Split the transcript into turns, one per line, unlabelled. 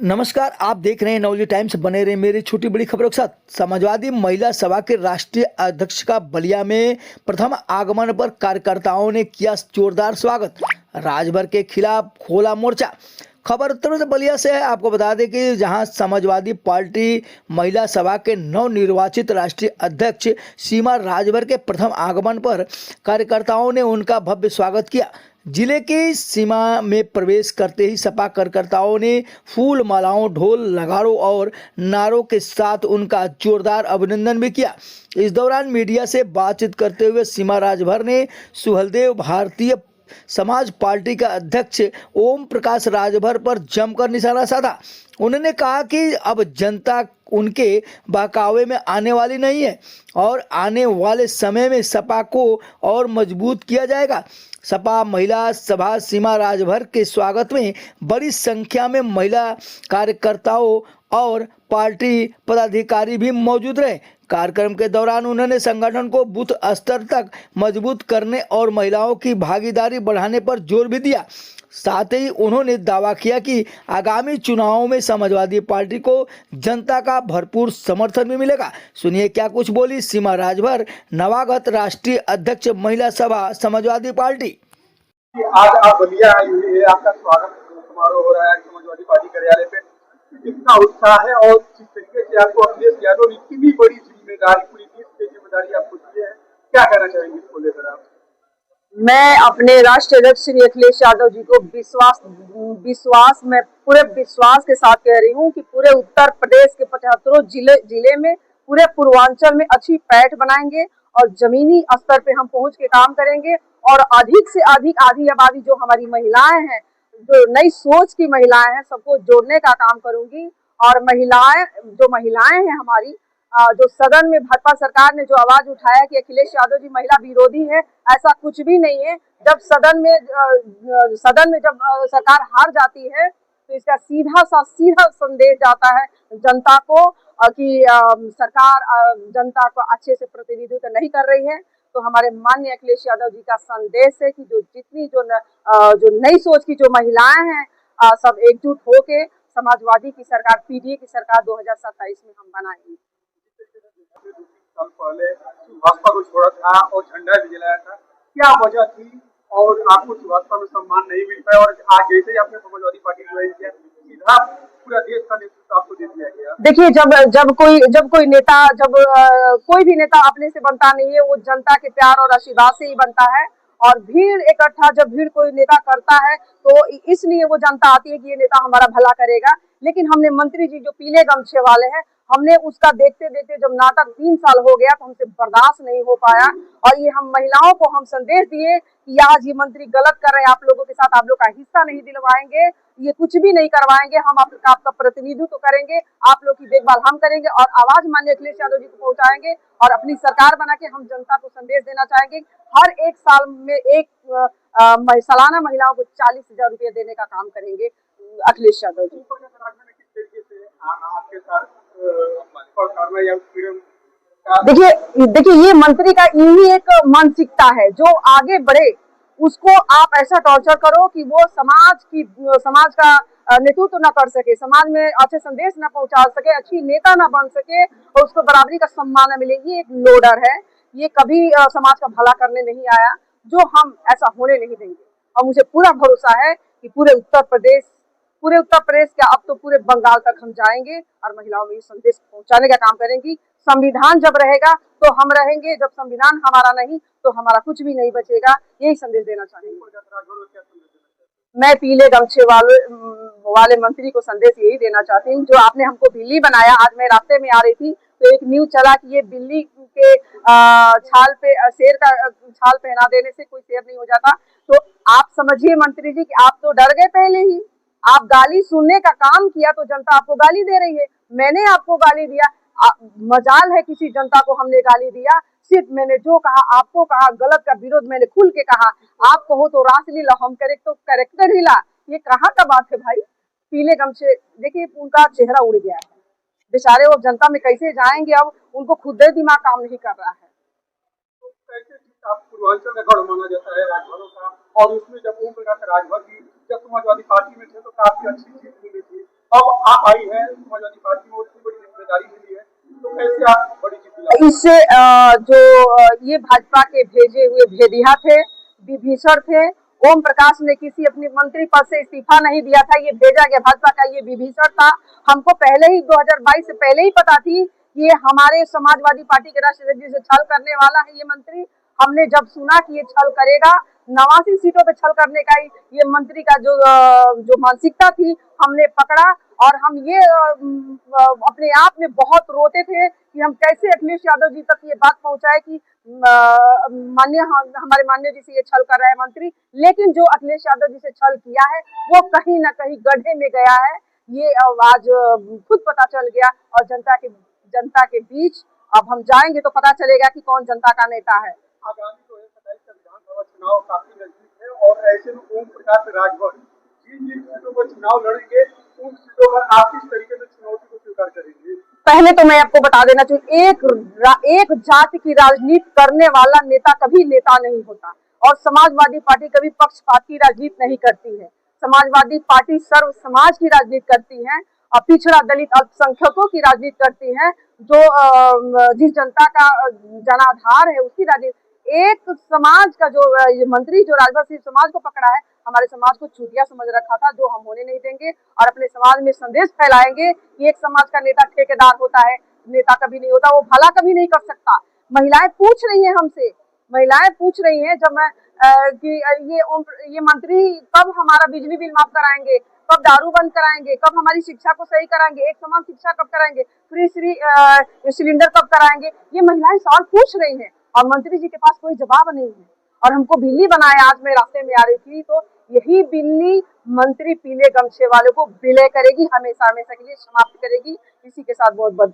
नमस्कार, आप देख रहे हैं नवली टाइम्स। बने रहे मेरी छोटी बड़ी खबरों के साथ। समाजवादी महिला सभा के राष्ट्रीय अध्यक्ष का बलिया में प्रथम आगमन पर कार्यकर्ताओं ने किया जोरदार स्वागत। राजभर के खिलाफ खोला मोर्चा। खबर उत्तर प्रदेश बलिया से है। आपको बता दें कि जहां समाजवादी पार्टी महिला सभा के नवनिर्वाचित राष्ट्रीय अध्यक्ष सीमा राजभर के प्रथम आगमन पर कार्यकर्ताओं ने उनका भव्य स्वागत किया। जिले की सीमा में प्रवेश करते ही सपा कार्यकर्ताओं ने फूल मालाओं, ढोल नगाड़ों और नारों के साथ उनका जोरदार अभिनंदन भी किया। इस दौरान मीडिया से बातचीत करते हुए सीमा राजभर ने सुहलदेव भारतीय समाज पार्टी का अध्यक्ष ओम प्रकाश राजभर पर जमकर निशाना साधा। उन्होंने कहा कि अब जनता उनके बहकावे में आने वाली नहीं है और आने वाले समय में सपा को और मजबूत किया जाएगा। सपा महिला सभा सीमा राजभर के स्वागत में बड़ी संख्या में महिला कार्यकर्ताओं और पार्टी पदाधिकारी भी मौजूद रहे। कार्यक्रम के दौरान उन्होंने संगठन को बूथ स्तर तक मजबूत करने और महिलाओं की भागीदारी बढ़ाने पर जोर भी दिया। साथ ही उन्होंने दावा किया कि आगामी चुनावों में समाजवादी पार्टी को जनता का भरपूर समर्थन भी मिलेगा। सुनिए क्या कुछ बोली सीमा राजभर, नवागत राष्ट्रीय अध्यक्ष महिला सभा समाजवादी पार्टी।
आज आप बलिया आए हुए हैं, आपका स्वागत समारोह हो रहा है समाजवादी पार्टी कार्यालय पे। कितना उत्साह है और किस तरीके से आपको अखिलेश यादव ने इतनी बड़ी जिम्मेदारी, पूरी देश की जिम्मेदारी आपको दी है, क्या कहना चाहेंगे इसको लेकर आप?
मैं अपने राष्ट्रीय अध्यक्ष श्री अखिलेश यादव जी को पूरे विश्वास के साथ कह रही हूँ कि पूरे उत्तर प्रदेश के 75 जिले में, पूरे पूर्वांचल में अच्छी पैठ बनाएंगे और जमीनी स्तर पे हम पहुंच के काम करेंगे और अधिक से अधिक आधी आबादी जो हमारी महिलाएं हैं, जो नई सोच की महिलाएं हैं, सबको जोड़ने का काम करूंगी। और महिलाएं हैं हमारी, जो सदन में भाजपा सरकार ने जो आवाज उठाया कि अखिलेश यादव जी महिला विरोधी है, ऐसा कुछ भी नहीं है। जब सदन में जब सरकार हार जाती है तो इसका सीधा संदेश जाता है जनता को कि सरकार जनता को अच्छे से प्रतिनिधित्व नहीं कर रही है। तो हमारे माननीय अखिलेश यादव जी का संदेश है कि जो नई सोच की जो महिलाएं हैं, सब एकजुट होके समाजवादी की सरकार, पीडीए की सरकार 2027 में हम बनाएंगे।
साल पहले भाजपा को छोड़ा था और झंडा भी जलाया था, क्या वजह थी और आपको भाजपा में सम्मान नहीं मिल पाया और आज जैसे ही आपने समाजवादी पार्टी ज्वाइन किया, सीधा पूरा देश का नेतृत्व आपको दे दिया गया?
देखिए, कोई भी नेता अपने से बनता नहीं है, वो जनता के प्यार और आशीर्वाद से ही बनता है। और जब भीड़ कोई नेता करता है तो इसलिए वो जनता आती है कि ये नेता हमारा भला करेगा। लेकिन हमने मंत्री जी जो पीले गमछे वाले हैं, हमने उसका देखते देखते जब नाटक 3 साल हो गया तो हमसे बर्दाश्त नहीं हो पाया और ये हम महिलाओं को हम संदेश दिए कि आज ये मंत्री गलत कर रहे हैं, आप लोगों के साथ आप लोग का हिस्सा नहीं दिलवाएंगे, ये कुछ भी नहीं करवाएंगे, हम आपका प्रतिनिधित्व तो करेंगे, आप लोग की देखभाल हम करेंगे और आवाज माननीय अखिलेश यादव जी को पहुंचाएंगे और अपनी सरकार बना के हम जनता को संदेश देना चाहेंगे। हर एक साल में सालाना महिलाओं को 40,000 रुपये देने का काम करेंगे अखिलेश यादव जी। देखिए ये मंत्री का यही एक मानसिकता है, जो आगे बढ़े उसको आप ऐसा टॉर्चर करो कि वो समाज का नेतृत्व न कर सके, समाज में अच्छे संदेश न पहुंचा सके, अच्छी नेता न बन सके और उसको बराबरी का सम्मान न मिले। ये एक लोडर है, ये कभी समाज का भला करने नहीं आया, जो हम ऐसा होने नहीं देंगे। और मुझे पूरा भरोसा है कि पूरे उत्तर प्रदेश क्या, अब तो पूरे बंगाल तक हम जाएंगे और महिलाओं में ये संदेश पहुंचाने का काम करेंगी। संविधान जब रहेगा तो हम रहेंगे, जब संविधान हमारा नहीं तो हमारा कुछ भी नहीं बचेगा। यही संदेश देना चाहेंगे। मैं पीले गमछे वाले मंत्री को संदेश यही देना चाहती हूँ, जो आपने हमको बिल्ली बनाया। आज मैं रास्ते में आ रही थी तो एक न्यूज चला कि ये बिल्ली के छाल पे शेर का छाल पहना देने से कोई शेर नहीं हो जाता। तो आप समझिए मंत्री जी कि आप तो डर गए पहले ही, आप गाली सुनने का काम किया तो जनता आपको गाली दे रही है। मैंने आपको गाली दिया, मजाल है किसी जनता को हमने गाली दिया। सिर्फ मैंने जो कहा, आपको कहा, गलत का विरोध मैंने खुल के कहा। आप कहो तो रासलीला, हम करे तो कैरेक्टर हिला। ये कहाँ का बात है भाई? पीले गमछे, देखिए उनका चेहरा उड़ गया है बेचारे, वो जनता में कैसे जाएंगे? अब उनको खुद दिमाग काम नहीं कर रहा है।
तो कैसे आप पूर्वांचल में गढ़ माना जाता है राजभरों का, और उसमें जब ओम प्रकाश राजभर भी जब समाजवादी पार्टी में थे तो काफी अच्छी जीत मिली थी अब आप आई है समाजवादी पार्टी में, उतनी बड़ी जिम्मेदारी मिली है, तो कैसे आप बड़ी जीत दिलाएंगे?
इससे ये भाजपा के भेजे हुए भेदिया थे, विभीषण थे। ओम प्रकाश ने किसी अपने मंत्री पद से इस्तीफा नहीं दिया था, ये भेजा गया भाजपा का ये विभीषण था। हमको पहले ही 2022 से पहले ही पता थी कि ये हमारे समाजवादी पार्टी के राष्ट्रीय अध्यक्ष से छल करने वाला है ये मंत्री। हमने जब सुना कि ये छल करेगा, 89 सीटों पे छल करने का ये मंत्री का जो मानसिकता थी, हमने पकड़ा। और हम ये अपने आप में बहुत रोते थे कि हम कैसे अखिलेश यादव जी तक ये बात पहुंचाए कि हमारे मान्य जी से ये छल कर रहा है मंत्री। लेकिन जो अखिलेश यादव जी से छल किया है वो कहीं ना कहीं गड्ढे में गया है, ये आज खुद पता चल गया। और जनता के बीच अब हम जाएंगे तो पता चलेगा कि कौन जनता का नेता है।
आगामी 2027 का विधानसभा चुनाव काफी नजदीक है, और ऐसे में ओम प्रकाश राजभर जिन जिन सीटों पर चुनाव लड़ेंगे, उन सीटों पर आप किस तरीके से चुनौती को स्वीकार करेंगे?
पहले तो मैं आपको बता देना चाहिए, एक जाति की राजनीति करने वाला नेता कभी नेता नहीं होता, और समाजवादी पार्टी कभी पक्षपात की राजनीति नहीं करती है। समाजवादी पार्टी सर्व समाज की राजनीति करती है, और पिछड़ा दलित अल्पसंख्यकों की राजनीति करती है, जो जिस जनता का जनाधार है उसकी राजनीति। एक समाज का जो ये मंत्री जो राजभर सिंह समाज को पकड़ा है, हमारे समाज को चूतिया समझ रखा था, जो हम होने नहीं देंगे। और अपने समाज में संदेश फैलाएंगे कि एक समाज का नेता ठेकेदार होता है, नेता कभी नहीं होता, वो भला कभी नहीं कर सकता। महिलाएं पूछ रही हैं हमसे, महिलाएं पूछ रही हैं जब मैं कि ये मंत्री कब हमारा बिजली बिल माफ कराएंगे, कब दारू बंद कराएंगे, कब हमारी शिक्षा को सही कराएंगे, एक समान शिक्षा कब कराएंगे, फ्री सिलेंडर कब कराएंगे, ये महिलाएं सवाल पूछ रही हैं। और मंत्री जी के पास कोई जवाब नहीं है, और हमको बिल्ली बनाया। आज मैं रास्ते में आ रही थी तो यही बिल्ली मंत्री पीले गमछे वाले को विलय करेगी, हमेशा हमेशा के लिए समाप्त करेगी। इसी के साथ बहुत बहुत